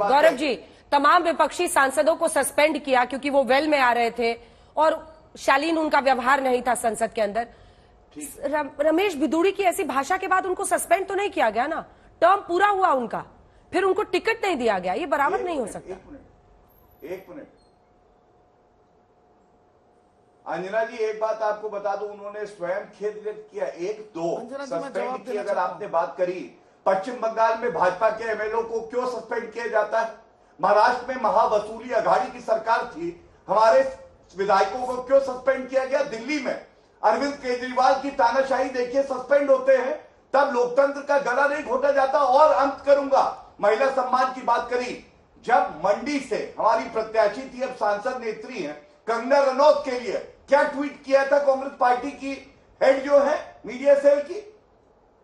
गौरव जी, तमाम विपक्षी सांसदों को सस्पेंड किया क्योंकि वो वेल में आ रहे थे और शालीन उनका व्यवहार नहीं था संसद के अंदर। रमेश भिदुड़ी की ऐसी भाषा के बाद उनको सस्पेंड तो नहीं किया गया ना, टर्म पूरा हुआ उनका, फिर उनको टिकट नहीं दिया गया, ये बराबर नहीं हो सकता। एक मिनट अंजना जी, एक बात आपको बता दूं, उन्होंने स्वयं खेद व्यक्त किया। एक दो सस्पेंड की अगर आपने बात करी, पश्चिम बंगाल में भाजपा के एमएलए को क्यों सस्पेंड किया जाता है? महाराष्ट्र में महावसूली अघाड़ी की सरकार थी, हमारे विधायकों को क्यों सस्पेंड किया गया? दिल्ली में अरविंद केजरीवाल की तानाशाही देखिए, सस्पेंड होते हैं तब लोकतंत्र का गला नहीं घोटा जाता। और अंत करूंगा, महिला सम्मान की बात करी, जब मंडी से हमारी प्रत्याशी थी, अब सांसद नेत्री हैं, कंगना रनौत के लिए क्या ट्वीट किया था कांग्रेस पार्टी की हेड जो है मीडिया सेल की?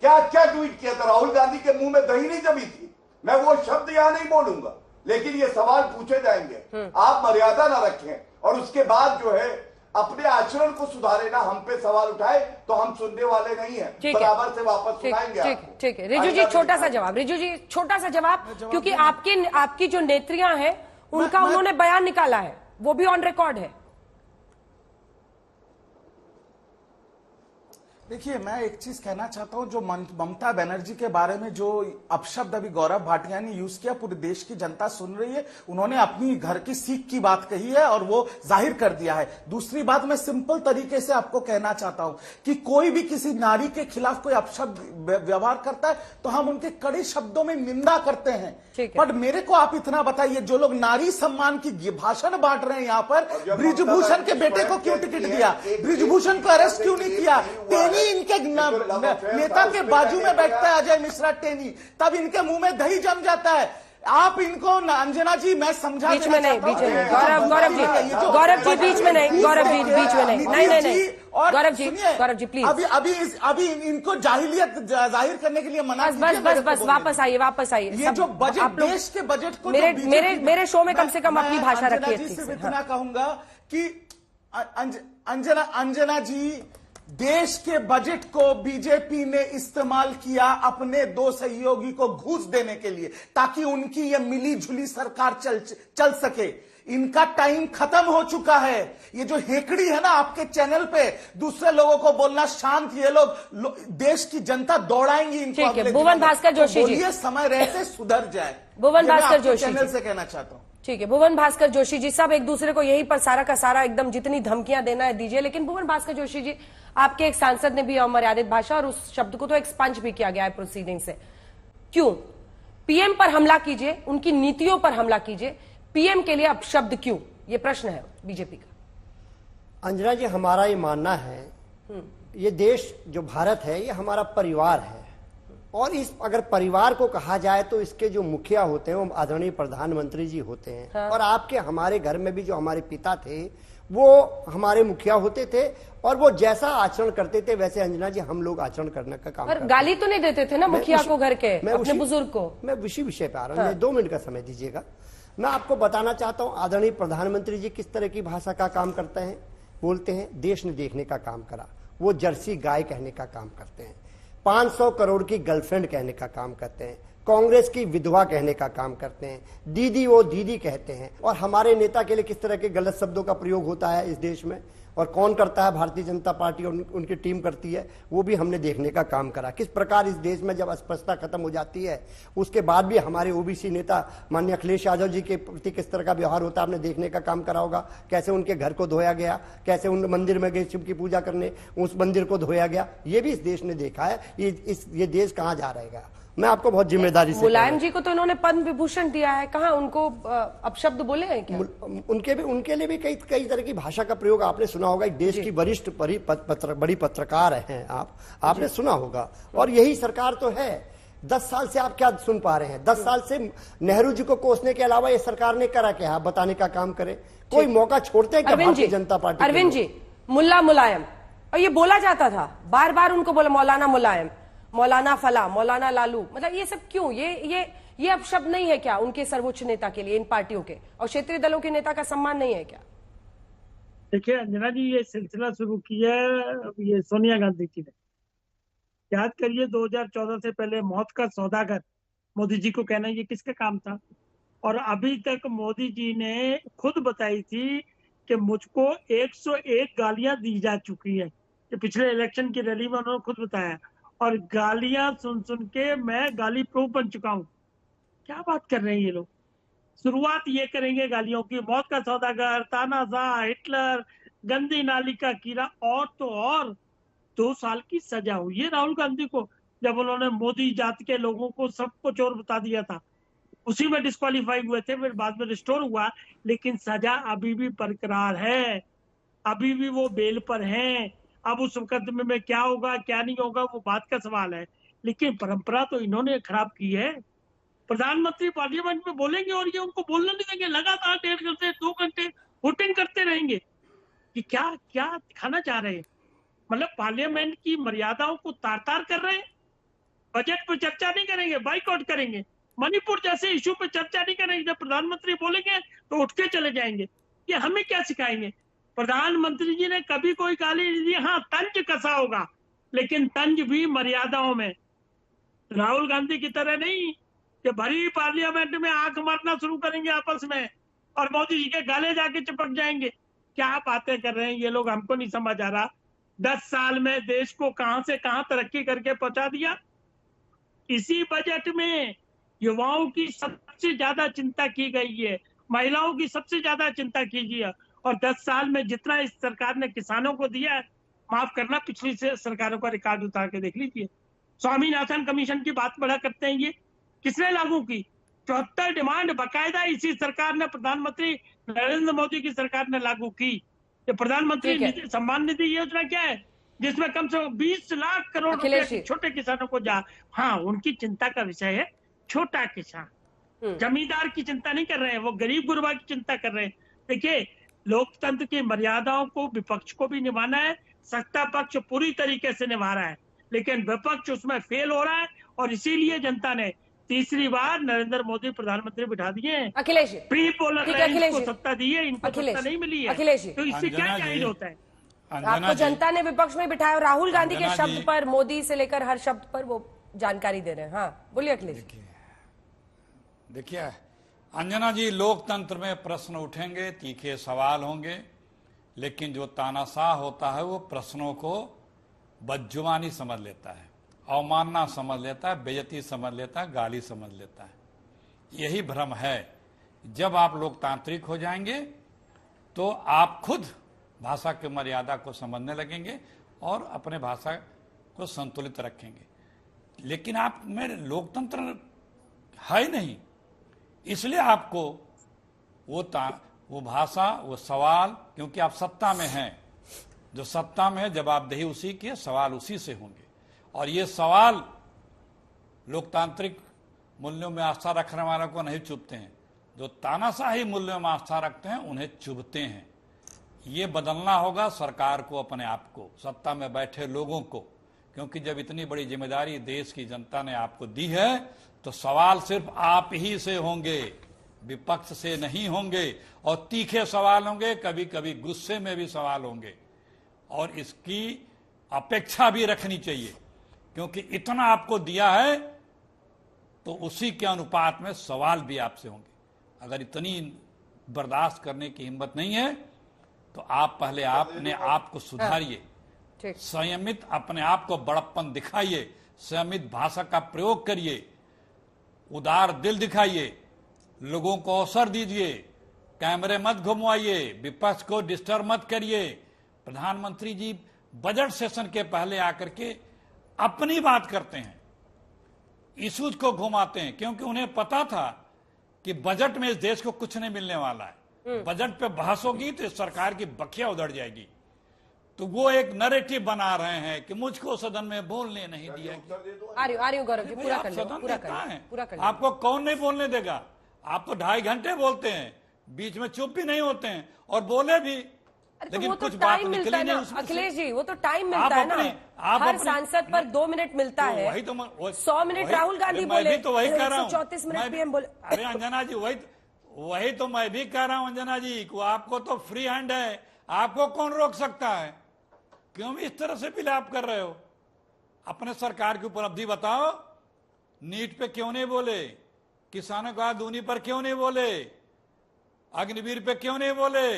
क्या क्या ट्वीट किया था? राहुल गांधी के मुंह में दही नहीं जमी थी। मैं वो शब्द यहां नहीं बोलूंगा, लेकिन ये सवाल पूछे जाएंगे। आप मर्यादा ना रखें और उसके बाद जो है अपने आचरण को सुधारे ना, हम पे सवाल उठाए तो हम सुनने वाले नहीं है, बराबर से वापस सुनाएंगे। ठीक है रिजू जी, छोटा सा जवाब, रिजू जी छोटा सा जवाब, क्योंकि आपकी जो नेत्रियां हैं उनका उन्होंने बयान निकाला है, वो भी ऑन रिकॉर्ड है। देखिए, मैं एक चीज कहना चाहता हूं, जो ममता बनर्जी के बारे में जो अपशब्द अभी गौरव भाटिया ने यूज किया, पूरे देश की जनता सुन रही है। उन्होंने अपनी घर की सीख की बात कही है और वो जाहिर कर दिया है। दूसरी बात, मैं सिंपल तरीके से आपको कहना चाहता हूं कि कोई भी किसी नारी के खिलाफ कोई अपशब्द व्यवहार करता है तो हम उनके कड़े शब्दों में निंदा करते हैं। पर मेरे को आप इतना बताइए, जो लोग नारी सम्मान की भाषण बांट रहे हैं यहाँ पर, ब्रिजभूषण के बेटे को क्यों टिकट दिया? ब्रिजभूषण को अरेस्ट क्यों नहीं किया? इनके नेता के बाजू में बैठता है अजय मिश्रा टेनी, तब इनके मुंह में दही जम जाता है। आप इनको, अंजना जी, मैं समझा बीच में नहीं, गौरव जी बीच में नहीं, गौरव जी बीच में नहीं, नहीं गौरव जी प्लीज, अभी इनको जाहिलियत जाहिर करने के लिए मना, बस वापस आइए। ये जो बजट, देश के बजट को, मेरे शो में कम से कम अपनी भाषा रखिए। इतना कहूंगा कि अंजना जी, देश के बजट को बीजेपी ने इस्तेमाल किया अपने दो सहयोगी को घूस देने के लिए, ताकि उनकी ये मिली जुली सरकार चल सके। इनका टाइम खत्म हो चुका है। ये जो हेकड़ी है ना आपके चैनल पे, दूसरे लोगों को बोलना शांत, ये लोग देश की जनता दौड़ाएंगी इनको। ठीक है, भुवन भास्कर जोशी जी, ये समय रहते सुधर जाए। भुवन भास्कर जोशी चैनल से कहना चाहता हूँ। ठीक है, भुवन भास्कर जोशी जी, सब एक दूसरे को यही पर सारा का सारा एकदम जितनी धमकियां देना है दीजिए। लेकिन भुवन भास्कर जोशी जी, आपके एक सांसद ने भी अमर्यादित भाषा और उस शब्द को तो एक्सपंज भी किया गया है प्रोसीडिंग से। क्यों पीएम पर हमला कीजिए, उनकी नीतियों पर हमला कीजिए, पीएम के लिए अपशब्द क्यों? ये प्रश्न है बीजेपी का। अंजना जी, हमारा ये मानना है, ये देश जो भारत है ये हमारा परिवार है, और इस अगर परिवार को कहा जाए तो इसके जो मुखिया होते हैं वो आदरणीय प्रधानमंत्री जी होते हैं। हाँ। और आपके हमारे घर में भी जो हमारे पिता थे वो हमारे मुखिया होते थे, और वो जैसा आचरण करते थे वैसे अंजना जी हम लोग आचरण करने का काम करते। गाली तो नहीं देते थे ना मुखिया को, घर के अपने बुजुर्ग को? मैं उसी विषय पे आ रहा हूँ। हाँ। 2 मिनट का समय दीजिएगा। मैं आपको बताना चाहता हूँ आदरणीय प्रधानमंत्री जी किस तरह की भाषा का काम करते हैं, बोलते हैं। देश ने देखने का काम करा, वो जर्सी गाय कहने का काम करते हैं, 500 करोड़ की गर्लफ्रेंड कहने का काम करते हैं, कांग्रेस की विधवा कहने का काम करते हैं, दीदी वो दीदी कहते हैं। और हमारे नेता के लिए किस तरह के गलत शब्दों का प्रयोग होता है इस देश में, और कौन करता है? भारतीय जनता पार्टी और उनकी टीम करती है। वो भी हमने देखने का काम करा। किस प्रकार इस देश में जब अस्पष्टता खत्म हो जाती है उसके बाद भी हमारे ओबीसी नेता माननीय अखिलेश यादव जी के प्रति किस तरह का व्यवहार होता है आपने देखने का काम करा होगा। कैसे उनके घर को धोया गया, कैसे उन मंदिर में गए शिव की पूजा करने, उस मंदिर को धोया गया। ये भी इस देश ने देखा है। ये देश कहाँ जा रहेगा? मैं आपको बहुत जिम्मेदारी से, मुलायम जी को तो इन्होंने पद्म विभूषण दिया है, कहाँ उनको अपशब्द बोले हैं क्या? उनके लिए भी कई तरह की भाषा का प्रयोग आपने सुना होगा। एक देश की वरिष्ठ बड़ी पत्रकार हैं आपने सुना होगा। और यही सरकार तो है। 10 साल से आप क्या सुन पा रहे हैं? 10 साल से नेहरू जी को कोसने के अलावा ये सरकार ने करा क्या? आप बताने का काम करे। कोई मौका छोड़ते हैं क्या भारतीय जनता पार्टी? अरविंद जी, मुल्ला मुलायम, और ये बोला जाता था बार बार उनको, बोला मौलाना मुलायम, मौलाना फला, मौलाना लालू, मतलब ये सब क्यों? ये अब शब्द नहीं है क्या उनके सर्वोच्च नेता के लिए, इन पार्टियों के और क्षेत्रीय दलों के नेता का सम्मान नहीं है क्या? देखिए अंजना जी, ये सिलसिला शुरू किया ये सोनिया गांधी जी ने। याद करिए 2014 से पहले मौत का सौदागर मोदी जी को कहना ये किसका काम था? और अभी तक मोदी जी ने खुद बताई थी कि मुझको 101 गालियां दी जा चुकी है। कि पिछले इलेक्शन की रैली में उन्होंने खुद बताया, और गालियां सुन सुन के मैं गाली प्रूफ बन चुका हूं। क्या बात कर रहे हैं ये लोग। शुरुआत ये करेंगे गालियों की, मौत का सौदागर, तानाशाह, हिटलर, गंदी नाली का कीड़ा, और तो और 2 साल की सजा हुई है राहुल गांधी को, जब उन्होंने मोदी जात के लोगों को सबको चोर बता दिया था। उसी में डिस्क्वालीफाई हुए थे, फिर बाद में रिस्टोर हुआ, लेकिन सजा अभी भी बरकरार है, अभी भी वो बेल पर हैं। अब उस मुकदमे में क्या होगा क्या नहीं होगा वो बात का सवाल है, लेकिन परंपरा तो इन्होंने खराब की है। प्रधानमंत्री पार्लियामेंट में बोलेंगे और ये उनको बोलने नहीं देंगे, लगातार 1.5 घंटे 2 घंटे वोटिंग करते रहेंगे। कि क्या क्या दिखाना चाह रहे हैं। मतलब पार्लियामेंट की मर्यादाओं को तार तार कर रहे हैं। बजट पर चर्चा नहीं करेंगे, बाइकआउट करेंगे। मणिपुर जैसे इशू पे चर्चा नहीं करेंगे, जब प्रधानमंत्री बोलेंगे तो उठ के चले जाएंगे। ये हमें क्या सिखाएंगे। प्रधानमंत्री जी ने कभी कोई गाली नहीं दी, हाँ तंज कसा होगा, लेकिन तंज भी मर्यादाओं में। राहुल गांधी की तरह नहीं कि भरी पार्लियामेंट में आंख मारना शुरू करेंगे आपस में और मोदी जी के गले जाके चिपक जाएंगे। क्या बातें कर रहे हैं ये लोग, हमको नहीं समझ आ रहा। 10 साल में देश को कहां से कहां तरक्की करके पहुंचा दिया। इसी बजट में युवाओं की सबसे ज्यादा चिंता की गई है, महिलाओं की सबसे ज्यादा चिंता की गई है, और 10 साल में जितना इस सरकार ने किसानों को दिया है, माफ करना पिछली से सरकारों का रिकॉर्ड उतार के देख लीजिए। स्वामीनाथन कमीशन की बात बड़ा करते हैं, ये किसने लागू की? 74 डिमांड बकायदा इसी सरकार ने, प्रधानमंत्री नरेंद्र मोदी की सरकार ने लागू की। ये प्रधानमंत्री ठीक है। निधि सम्मान निधि योजना क्या है, जिसमें कम से कम 20 लाख करोड़ रुपए अखिलेश जी। छोटे किसानों को जा। हाँ, उनकी चिंता का विषय है छोटा किसान। जमींदार की चिंता नहीं कर रहे हैं, वो गरीब गुरबा की चिंता कर रहे हैं। देखिए, लोकतंत्र की मर्यादाओं को विपक्ष को भी निभाना है, सत्ता पक्ष पूरी तरीके से निभा रहा है, लेकिन विपक्ष उसमें फेल हो रहा है, और इसीलिए जनता ने तीसरी बार नरेंद्र मोदी प्रधानमंत्री बिठा दिए हैं। अखिलेश जी, प्री पोलर ठीक है अखिलेश को जी, सत्ता दी है, इनको अखिलेश सत्ता नहीं मिली है। अखिलेश जी, तो इससे क्या अंजना जी, जाहिर होता है? अंजना आपको जी, जनता ने विपक्ष में बिठाया और राहुल गांधी के अंजना शब्द जी। पर, मोदी से लेकर हर शब्द पर वो जानकारी दे रहे हैं। हाँ बोलिए अखिलेश जी। देखिए अंजना जी, लोकतंत्र में प्रश्न उठेंगे, तीखे सवाल होंगे, लेकिन जो तानाशाह होता है वो प्रश्नों को बदजुबानी समझ लेता है, अवमानना समझ लेता है, बेइज्जती समझ लेता है, गाली समझ लेता है। यही भ्रम है। जब आप लोकतांत्रिक हो जाएंगे तो आप खुद भाषा की मर्यादा को समझने लगेंगे और अपने भाषा को संतुलित रखेंगे। लेकिन आप में लोकतंत्र है नहीं, इसलिए आपको वो भाषा, वो सवाल, क्योंकि आप सत्ता में हैं, जो सत्ता में है जवाबदेही उसी की है, सवाल उसी से होंगे। और ये सवाल लोकतांत्रिक मूल्यों में आस्था रखने वालों को नहीं चुभते हैं, जो तानाशाही मूल्यों में आस्था रखते हैं उन्हें चुभते हैं। ये बदलना होगा सरकार को, अपने आप को, सत्ता में बैठे लोगों को, क्योंकि जब इतनी बड़ी जिम्मेदारी देश की जनता ने आपको दी है तो सवाल सिर्फ आप ही से होंगे, विपक्ष से नहीं होंगे। और तीखे सवाल होंगे, कभी कभी गुस्से में भी सवाल होंगे, और इसकी अपेक्षा भी रखनी चाहिए, क्योंकि इतना आपको दिया है तो उसी के अनुपात में सवाल भी आपसे होंगे। अगर इतनी बर्दाश्त करने की हिम्मत नहीं है तो आप पहले अपने आप को सुधारिए, ठीक। संयमित अपने आप को बड़प्पन दिखाइए, संयमित भाषा का प्रयोग करिए, उदार दिल दिखाइए, लोगों को अवसर दीजिए, कैमरे मत घुमवाइए, विपक्ष को डिस्टर्ब मत करिए। प्रधानमंत्री जी बजट सेशन के पहले आकर के अपनी बात करते हैं, इश्यूज को घुमाते हैं, क्योंकि उन्हें पता था कि बजट में इस देश को कुछ नहीं मिलने वाला है। बजट पे बहस होगी तो इस सरकार की बखिया उधड़ जाएगी। तो वो एक नैरेटिव बना रहे हैं कि मुझको सदन में बोलने नहीं दिया गया। आ रही हूँ गौरव जी, भाई, पूरा आप कर लो, सदन पूरा देता कर है, लो, पूरा कर लो। आपको कौन नहीं बोलने देगा? आप तो 2.5 घंटे बोलते हैं, बीच में चुप भी नहीं होते हैं और बोले भी, अरे तो लेकिन वो तो कुछ बात टाइम मिलता निकली है नहीं ना उसमें से। अखिलेश जी, वो तो टाइम आप मिलता है ना। अपनी- आप हर अपनी- सांसद पर 2 मिनट मिलता तो है। वही तो 100 मिनट वही- राहुल गांधी अरे बोले, मैं भी तो वही कह रहा हूँ, 134 मिनट मैं- पीएम बोले। अरे अंजना जी, वही तो मैं भी कह रहा हूं अंजना जी को, आपको तो फ्री हैंड है, आपको कौन रोक सकता है? क्यों भी इस तरह से विलाप कर रहे हो? अपने सरकार की उपलब्धि बताओ, नीट पे क्यों नहीं बोले, किसानों का दूनी पर क्यों नहीं बोले, अग्निवीर पे क्यों नहीं बोले?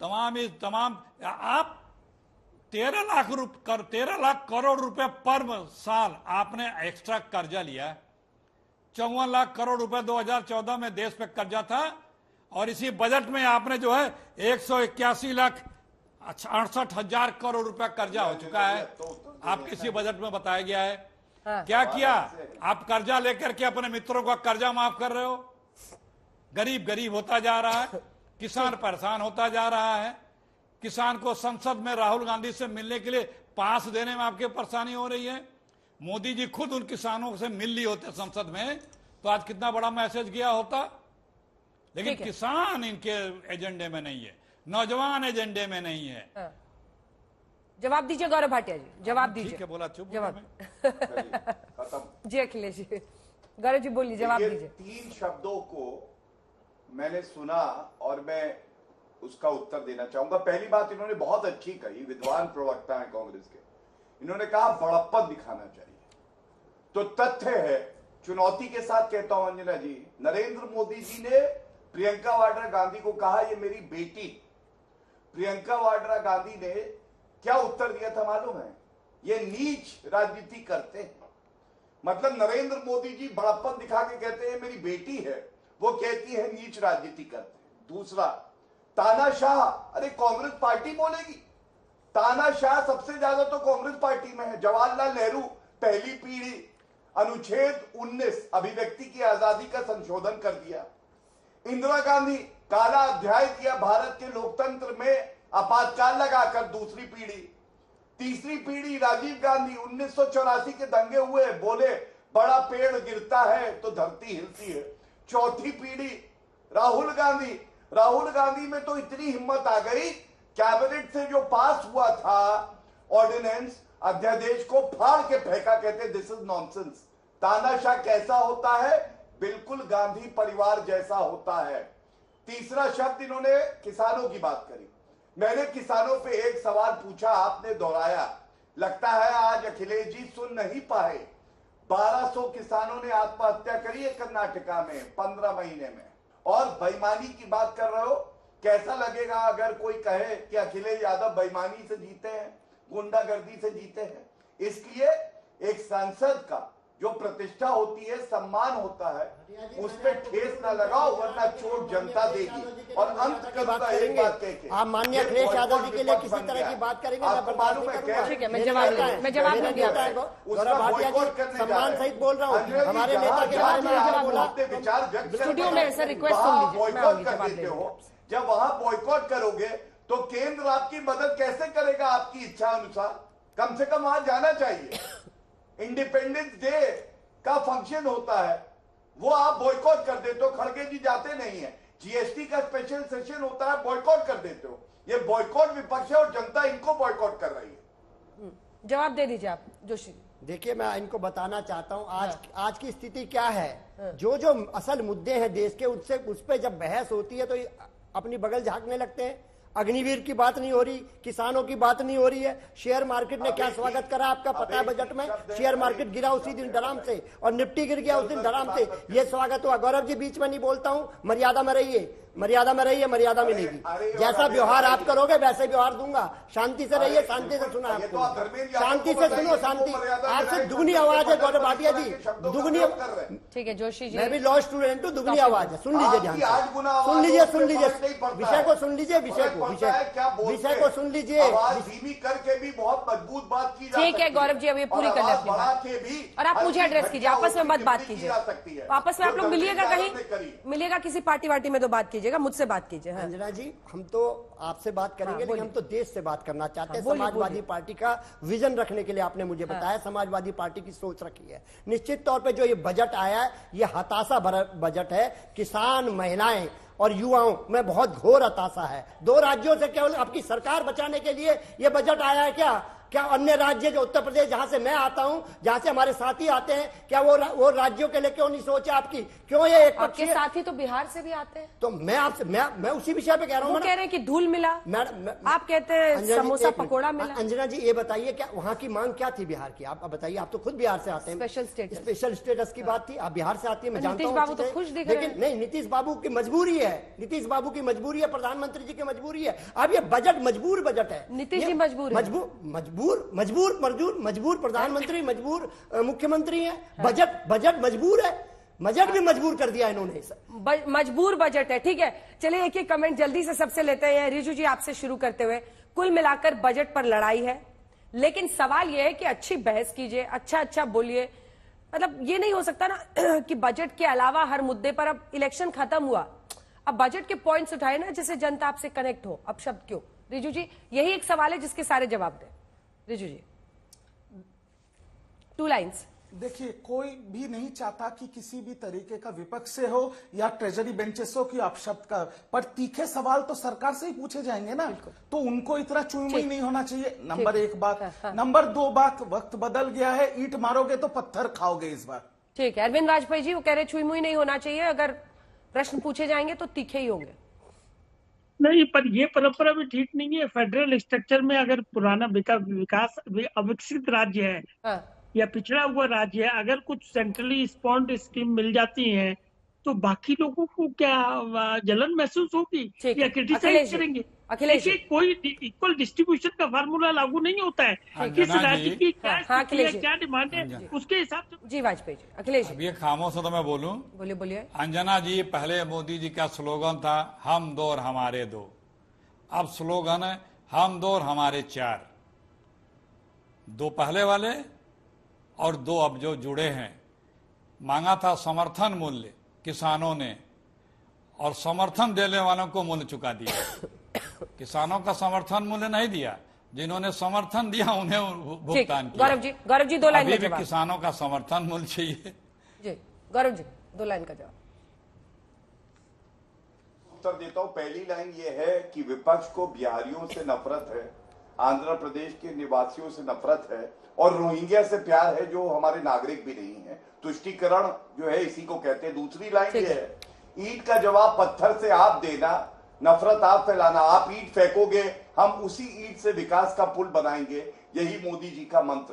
तमाम आप 13 लाख करोड़ रुपए पर साल आपने एक्स्ट्रा कर्जा लिया है। 54 लाख करोड़ रुपए 2014 में देश पे कर्जा था, और इसी बजट में आपने जो है 181 लाख 68 हजार करोड़ रुपए कर्जा हो चुका है। आप किसी बजट में बताया गया है? हाँ। क्या किया? आप कर्जा लेकर के अपने मित्रों का कर्जा माफ कर रहे हो। गरीब गरीब होता जा रहा है, किसान परेशान होता जा रहा है। किसान को संसद में राहुल गांधी से मिलने के लिए पास देने में आपके परेशानी हो रही है। मोदी जी खुद उन किसानों से मिल लिए होते संसद में, तो आज कितना बड़ा मैसेज गया होता। लेकिन किसान इनके एजेंडे में नहीं है, नौजवान एजेंडे में नहीं है। हाँ। जवाब दीजिए गौरव भाटिया जी, जवाब दीजिए। ठीक है, बोला चुप। जवाब खत्म। जी अखिलेश जी, गौरव जी बोलिए, जवाब दीजिए। 3 शब्दों को मैंने सुना और मैं उसका उत्तर देना चाहूंगा। पहली बात इन्होंने बहुत अच्छी कही, विद्वान प्रवक्ता है कांग्रेस के। इन्होंने कहा बड़प्पन दिखाना चाहिए। तो तथ्य है, चुनौती के साथ कहता हूं अंजना जी, नरेंद्र मोदी जी ने प्रियंका वाड्रा गांधी को कहा ये मेरी बेटी। प्रियंका वाड्रा गांधी ने क्या उत्तर दिया था मालूम है? ये नीच राजनीति करते हैं। मतलब नरेंद्र मोदी जी बड़प्पन दिखा के कहते हैं मेरी बेटी है, वो कहती है नीच राजनीति करते हैं। दूसरा, तानाशाह, अरे कांग्रेस पार्टी बोलेगी। तानाशाह सबसे ज्यादा तो कांग्रेस पार्टी में है। जवाहरलाल नेहरू पहली पीढ़ी, अनुच्छेद 19 अभिव्यक्ति की आजादी का संशोधन कर दिया। इंदिरा गांधी काला अध्याय किया भारत के लोकतंत्र में, आपातकाल लगाकर दूसरी पीढ़ी। तीसरी पीढ़ी राजीव गांधी, 1984 के दंगे हुए, बोले बड़ा पेड़ गिरता है तो धरती हिलती है। चौथी पीढ़ी राहुल गांधी। राहुल गांधी में तो इतनी हिम्मत आ गई, कैबिनेट से जो पास हुआ था ऑर्डिनेंस, अध्यादेश को फाड़ के फेंका, कहते दिस इज नॉनसेंस। तानाशाह कैसा होता है? बिल्कुल गांधी परिवार जैसा होता है। तीसरा शब्द इन्होंने किसानों की बात करी। मैंने किसानों पे एक सवाल पूछा, आपने दोहराया। लगता है आज अखिलेश जी सुन नहीं पाए। 1200 किसानों ने आत्महत्या करी है कर्नाटका में 15 महीने में। और बेईमानी की बात कर रहे हो। कैसा लगेगा अगर कोई कहे कि अखिलेश यादव बेईमानी से जीते हैं, गुंडागर्दी से जीते हैं? इसलिए एक सांसद का जो प्रतिष्ठा होती है, सम्मान होता है, उस पर ठेस न लगाओ, वरना चोट जनता देगी। और अंत की बात करेंगे, आप माननीय अखिलेश यादव जी के लिए किसी तरह की बात करेंगे, आपको मालूम है क्या? ठीक है, मैं जवाब दूंगी आपसे। गौरव भाटिया जी सम्मान सहित बोल रहा हूँ, हमारे नेता के बारे में आपने बोला। विचार व्यक्त स्टूडियो में सर रिक्वेस्ट सुन लीजिए, मैं आऊंगी, जवाब देते हो। जब वहां बॉयकॉट करोगे तो केंद्र आपकी मदद कैसे करेगा आपकी इच्छा अनुसार? कम से कम वहां जाना चाहिए। इंडिपेंडेंस डे का फंक्शन होता है, वो आप बॉयकॉट कर देते हो। खड़गे जी जाते नहीं है। जीएसटी का स्पेशल सेशन होता है, बॉयकॉट कर देते हो। ये बॉयकॉट विपक्ष है और जनता इनको बॉयकॉट कर रही है। जवाब दे दीजिए आप जोशी। देखिए, मैं इनको बताना चाहता हूं आज की स्थिति क्या है। जो जो असल मुद्दे हैं देश के, उससे उस पर जब बहस होती है तो अपनी बगल झांकने लगते हैं। अग्निवीर की बात नहीं हो रही, किसानों की बात नहीं हो रही है। शेयर मार्केट ने क्या स्वागत करा आपका पता है? बजट में शेयर मार्केट गिरा उसी दिन धड़ाम से, और निफ्टी गिर गया उस दिन धड़ाम से। ये स्वागत हुआ। गौरव जी बीच में नहीं बोलता हूं, मर्यादा में रहिए, मर्यादा में रहिए, मर्यादा मिलेगी। जैसा व्यवहार आप करोगे वैसे व्यवहार दूंगा। शांति से रहिए, शांति से सुना आपको, शांति से सुनो, शांति। आपसे दुगनी आवाज है गौरव भाटिया जी, दुगनी। ठीक है जोशी जी, मैं भी लॉ स्टूडेंट हूँ, दुगनी आवाज है। सुन लीजिए ध्यान से, सुन लीजिए, सुन लीजिए विषय को, सुन लीजिए विषय को, विषय को सुन लीजिए। धीमी करके भी बहुत मजबूत बात की। ठीक है गौरव जी, अभी पूरी कर ले अपनी बात, और आप मुझे एड्रेस कीजिए, आपस में मत बात कीजिए। आपस में आप लोग मिलिएगा कहीं, मिलिएगा किसी पार्टी वार्टी में तो बात कीजिएगा, मुझसे बात कीजिए। हाँ। अंजना जी, हम तो आपसे बात करेंगे, लेकिन हम तो देश से बात करना चाहते हैं। बोलिए, समाजवादी पार्टी का विजन रखने के लिए आपने मुझे बताया, समाजवादी पार्टी की सोच रखी है। निश्चित तौर पे जो ये बजट आया है, ये हताशा भरा बजट है। किसान, महिलाएं और युवाओं में बहुत घोर हताशा है। 2 राज्यों से केवल आपकी सरकार बचाने के लिए ये बजट आया है क्या? क्या अन्य राज्य जो उत्तर प्रदेश जहां से मैं आता हूं, जहां से हमारे साथी आते हैं, क्या वो राज्यों के लिए क्यों नहीं सोचा आपकी? क्यों ये एक आपके साथी तो बिहार से भी आते हैं। तो मैं आपसे मैं उसी विषय पे कह रहा हूं। वो कह रहे हैं कि धूल मिला, आप कहते हैं समोसा पकोड़ा मिला। अंजना जी ये बताइए, क्या वहां की मांग क्या थी बिहार की? आप बताइए, आप तो खुद बिहार से आते हैं। स्पेशल स्टेटस की बात थी, आप बिहार से आती है, मैं जानता हूं। नीतीश बाबू तो खुश दिख रहे हैं। लेकिन नहीं, नीतीश बाबू की मजबूरी है, नीतीश बाबू की मजबूरी है, प्रधानमंत्री जी की मजबूरी है। अब ये बजट मजबूर बजट है। नीतीश जी मजबूर मजबूर प्रधानमंत्री, मजबूर मुख्यमंत्री है। बजट मजबूर है, बजट भी मजबूर कर दिया इन्होंने। मजबूर बजट है, ठीक है। चलिए एक एक कमेंट जल्दी से सबसे लेते हैं। रिजू जी आपसे शुरू करते हुए, कुल मिलाकर बजट पर लड़ाई है, लेकिन सवाल यह है कि अच्छी बहस कीजिए, अच्छा बोलिए। मतलब ये नहीं हो सकता ना कि बजट के अलावा हर मुद्दे पर, अब इलेक्शन खत्म हुआ, अब बजट के पॉइंट्स उठाए ना जिससे जनता आपसे कनेक्ट हो। अब शब्द क्यों? रिजू जी यही एक सवाल है जिसके सारे जवाब दें। रिजू जी 2 लाइन्स। देखिए, कोई भी नहीं चाहता कि किसी भी तरीके का विपक्ष से हो या ट्रेजरी बेंचेस हो कि अपशब्द का, पर तीखे सवाल तो सरकार से ही पूछे जाएंगे ना, तो उनको इतना चुईमुई नहीं होना चाहिए। नंबर 1 बात। नंबर 2 बात, वक्त बदल गया है, ईंट मारोगे तो पत्थर खाओगे इस बार। ठीक है। अरविंद वाजपेयी जी वो कह रहे चुईमुई नहीं होना चाहिए, अगर प्रश्न पूछे जाएंगे तो तीखे ही होंगे। नहीं, पर ये परंपरा भी ठीक नहीं है। फेडरल स्ट्रक्चर में अगर पुराना विकास अविकसित राज्य है या पिछड़ा हुआ राज्य है, अगर कुछ सेंट्रली स्पॉन्ड स्कीम मिल जाती है तो बाकी लोगों को क्या जलन महसूस होगी या क्रिटिसाइज करेंगे? अखिलेश, कोई इक्वल डिस्ट्रीब्यूशन का फार्मूला लागू नहीं होता है। किस राज्य की क्या डिमांड है उसके हिसाब से। जी वाजपेयी जी। अखिलेश जी, अब ये खामोश हो तो मैं बोलूं। बोलिए। अंजना जी, पहले मोदी जी का स्लोगन था हम 2 और हमारे 2, अब स्लोगन है हम 2 और हमारे 4। 2 पहले वाले और 2 अब जो जुड़े हैं। मांगा था समर्थन मूल्य किसानों ने, और समर्थन देने वालों को मूल्य चुका दिया। किसानों का समर्थन मूल्य नहीं दिया, जिन्होंने समर्थन दिया उन्हें भुगतान किया। गौरव जी 2 लाइन अभी का भी जवाब। किसानों का समर्थन मूल्य चाहिए। जी गौरव जी 2 लाइन का जवाब। उत्तर देता हूं। पहली लाइन ये है कि विपक्ष को बिहारियों से नफरत है, आंध्र प्रदेश के निवासियों से नफरत है, और रोहिंग्या से प्यार है जो हमारे नागरिक भी नहीं है। तुष्टीकरण जो है इसी को कहते हैं। दूसरी लाइन ये है, ईंट का जवाब पत्थर से आप देना, नफरत आप फैलाना। आप ईंट फेंकोगे, हम उसी ईंट से विकास का पुल बनाएंगे। यही मोदी जी का मंत्र।